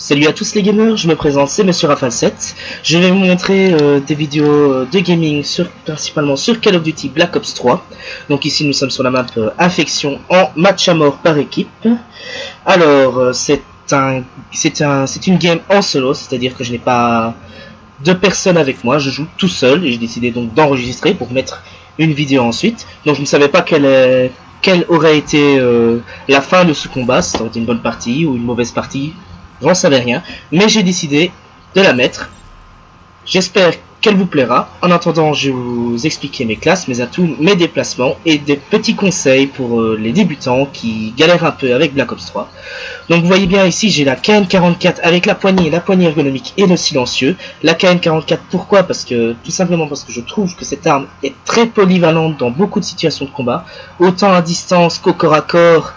Salut à tous les gamers, je me présente, c'est Monsieur Rafale7. Je vais vous montrer des vidéos de gaming principalement sur Call of Duty Black Ops 3. Donc ici nous sommes sur la map Infection en match à mort par équipe. Alors c'est une game en solo, c'est-à-dire que je n'ai pas de personne avec moi, je joue tout seul et j'ai décidé donc d'enregistrer pour mettre une vidéo ensuite. Donc je ne savais pas quelle aurait été la fin de ce combat, si ça aurait été une bonne partie ou une mauvaise partie. J'en savais rien, mais j'ai décidé de la mettre. J'espère qu'elle vous plaira. En attendant, je vais vous expliquer mes classes, mes atouts, mes déplacements et des petits conseils pour les débutants qui galèrent un peu avec Black Ops 3. Donc vous voyez bien ici, j'ai la KN44 avec la poignée ergonomique et le silencieux. La KN44, pourquoi? Tout simplement parce que je trouve que cette arme est très polyvalente dans beaucoup de situations de combat, autant à distance qu'au corps à corps,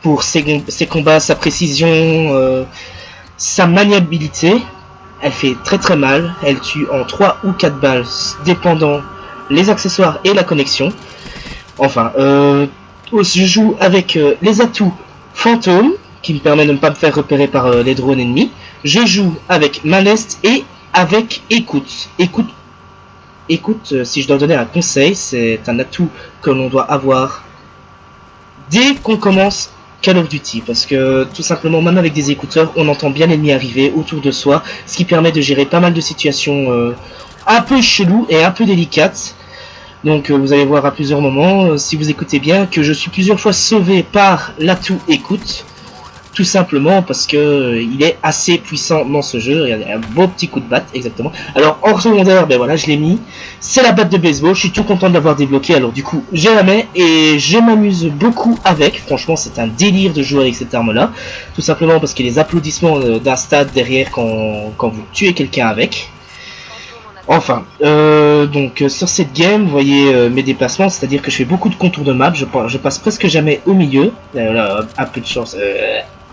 pour ses combats, sa précision, sa maniabilité. Elle fait très mal, elle tue en 3 ou 4 balles, dépendant les accessoires et la connexion. Enfin, je joue avec les atouts fantôme, qui me permet de ne pas me faire repérer par les drones ennemis. Je joue avec Malest et avec écoute. Écoute, si je dois donner un conseil, c'est un atout que l'on doit avoir dès qu'on commence Call of Duty, parce que tout simplement, même avec des écouteurs, on entend bien l'ennemi arriver autour de soi, ce qui permet de gérer pas mal de situations un peu cheloues et un peu délicates. Donc vous allez voir à plusieurs moments, si vous écoutez bien, que je suis plusieurs fois sauvé par l'atout écoute, tout simplement parce que il est assez puissant dans ce jeu. Il y a un beau petit coup de batte, exactement. Alors en secondaire, ben voilà, je l'ai mis. C'est la batte de baseball. Je suis tout content de l'avoir débloqué. Alors du coup, je la mets et je m'amuse beaucoup avec. Franchement, c'est un délire de jouer avec cette arme-là. Tout simplement parce qu'il y a les applaudissements d'un stade derrière quand vous tuez quelqu'un avec. Enfin, donc sur cette game, vous voyez mes déplacements, c'est-à-dire que je fais beaucoup de contours de map. Je passe presque jamais au milieu. Là, un peu de chance.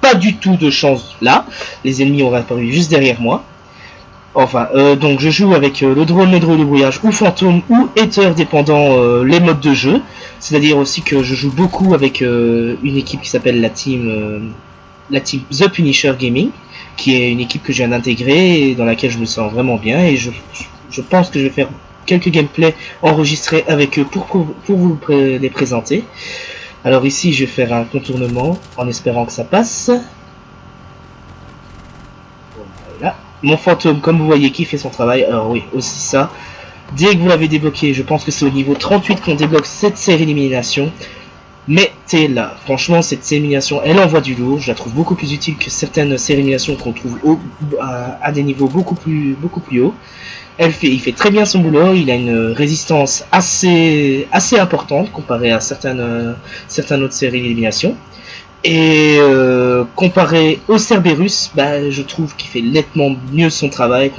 Pas du tout de chance là, les ennemis ont apparu juste derrière moi. Enfin, donc je joue avec le drone de brouillage ou fantôme ou Ether dépendant les modes de jeu. C'est-à-dire aussi que je joue beaucoup avec une équipe qui s'appelle la team The Punisher Gaming, qui est une équipe que je viens d'intégrer et dans laquelle je me sens vraiment bien, et je pense que je vais faire quelques gameplays enregistrés avec eux pour vous les présenter. Alors ici, je vais faire un contournement en espérant que ça passe. Voilà. Mon fantôme, comme vous voyez, qui fait son travail. Alors oui, aussi ça. Dès que vous l'avez débloqué, je pense que c'est au niveau 38 qu'on débloque cette série d'élimination. Mettez-la. Franchement, cette série d'élimination, elle envoie du lourd. Je la trouve beaucoup plus utile que certaines séries d'élimination qu'on trouve à des niveaux beaucoup plus hauts. Il fait très bien son boulot, il a une résistance assez importante comparé à certaines autres séries d'élimination. Et comparé au Cerberus, je trouve qu'il fait nettement mieux son travail,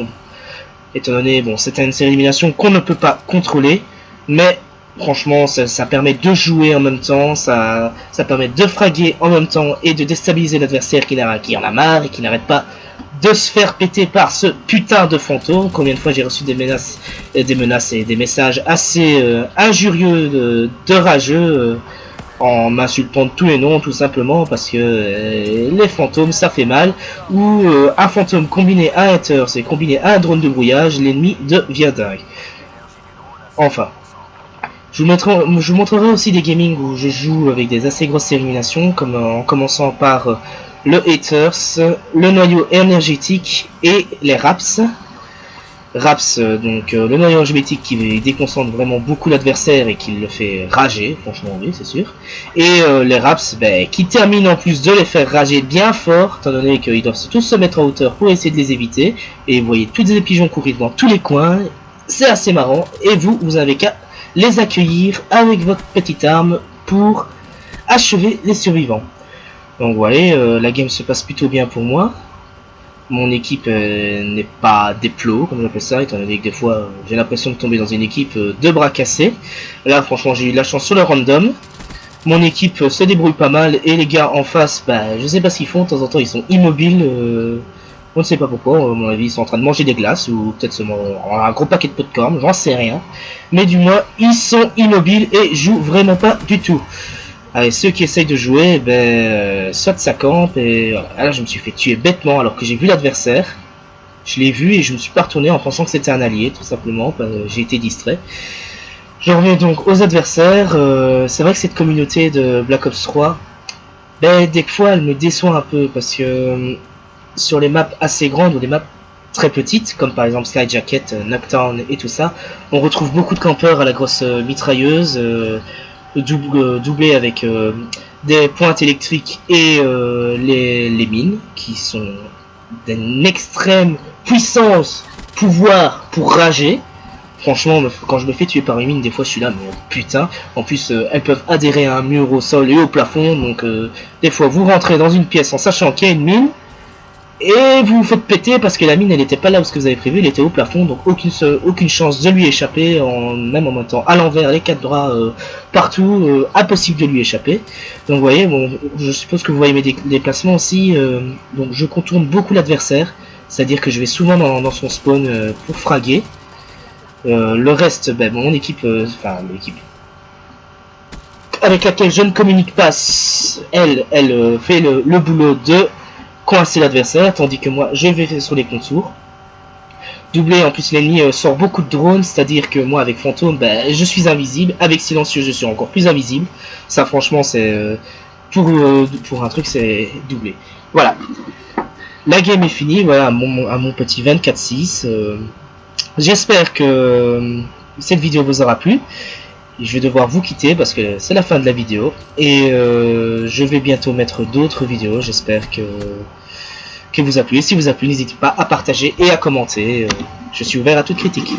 étant donné, bon, c'est une série d'élimination qu'on ne peut pas contrôler, mais franchement, ça permet de jouer en même temps, ça permet de fraguer en même temps et de déstabiliser l'adversaire qui en a marre et qui n'arrête pas de se faire péter par ce putain de fantôme. Combien de fois j'ai reçu des menaces et des messages assez injurieux de rageux en m'insultant de tous les noms, tout simplement parce que les fantômes ça fait mal, ou un fantôme combiné à un Ether, c'est combiné à un drone de brouillage, l'ennemi devient dingue. Enfin, je vous montrerai aussi des gamings où je joue avec des assez grosses éliminations, comme en commençant par le Haters, le noyau énergétique et les Raps. Raps, donc le noyau énergétique qui déconcentre vraiment beaucoup l'adversaire et qui le fait rager, franchement oui, c'est sûr. Et les Raps, qui terminent en plus de les faire rager bien fort, étant donné qu'ils doivent tous se mettre en hauteur pour essayer de les éviter. Et vous voyez tous les pigeons courir dans tous les coins, c'est assez marrant. Et vous avez qu'à les accueillir avec votre petite arme pour achever les survivants. Donc voilà, la game se passe plutôt bien pour moi. Mon équipe n'est pas déplo, comme j'appelle ça, étant donné que des fois j'ai l'impression de tomber dans une équipe de bras cassés. Là franchement j'ai eu de la chance sur le random. Mon équipe se débrouille pas mal et les gars en face, je sais pas ce qu'ils font, de temps en temps ils sont immobiles. On ne sait pas pourquoi, à mon avis ils sont en train de manger des glaces ou peut-être un gros paquet de popcorn, j'en sais rien. Mais du moins ils sont immobiles et jouent vraiment pas du tout. Allez, ceux qui essayent de jouer, soit ça campe et voilà. Là je me suis fait tuer bêtement alors que j'ai vu l'adversaire. Je l'ai vu et je me suis pas retourné en pensant que c'était un allié, tout simplement. J'ai été distrait. Je reviens donc aux adversaires. C'est vrai que cette communauté de Black Ops 3, des fois elle me déçoit un peu parce que sur les maps assez grandes ou des maps très petites, comme par exemple Skyjacket, Knockdown et tout ça, on retrouve beaucoup de campeurs à la grosse mitrailleuse, doublés avec des pointes électriques et les mines, qui sont d'une extrême puissance, pouvoir pour rager. Franchement, quand je me fais tuer par une mine, des fois je suis là, mais putain. En plus, elles peuvent adhérer à un mur, au sol et au plafond, donc des fois vous rentrez dans une pièce en sachant qu'il y a une mine, et vous vous faites péter parce que la mine elle n'était pas là où ce que vous avez prévu, elle était au plafond, donc aucune chance de lui échapper, même en mettant à l'envers les quatre bras partout, impossible de lui échapper. Donc vous voyez, bon, je suppose que vous voyez mes déplacements aussi, donc je contourne beaucoup l'adversaire, c'est-à-dire que je vais souvent dans son spawn pour fraguer. Le reste, mon équipe, l'équipe avec laquelle je ne communique pas, elle fait le boulot de coincer l'adversaire, tandis que moi je vais sur les contours. Doublé, en plus l'ennemi sort beaucoup de drones, c'est-à-dire que moi avec fantôme, je suis invisible, avec silencieux je suis encore plus invisible. Ça franchement c'est pour un truc c'est doublé. Voilà, la game est finie, voilà à mon petit 24-6. J'espère que cette vidéo vous aura plu. Je vais devoir vous quitter parce que c'est la fin de la vidéo. Et je vais bientôt mettre d'autres vidéos. J'espère que vous a plu. Et si vous a plu, n'hésitez pas à partager et à commenter. Je suis ouvert à toute critique.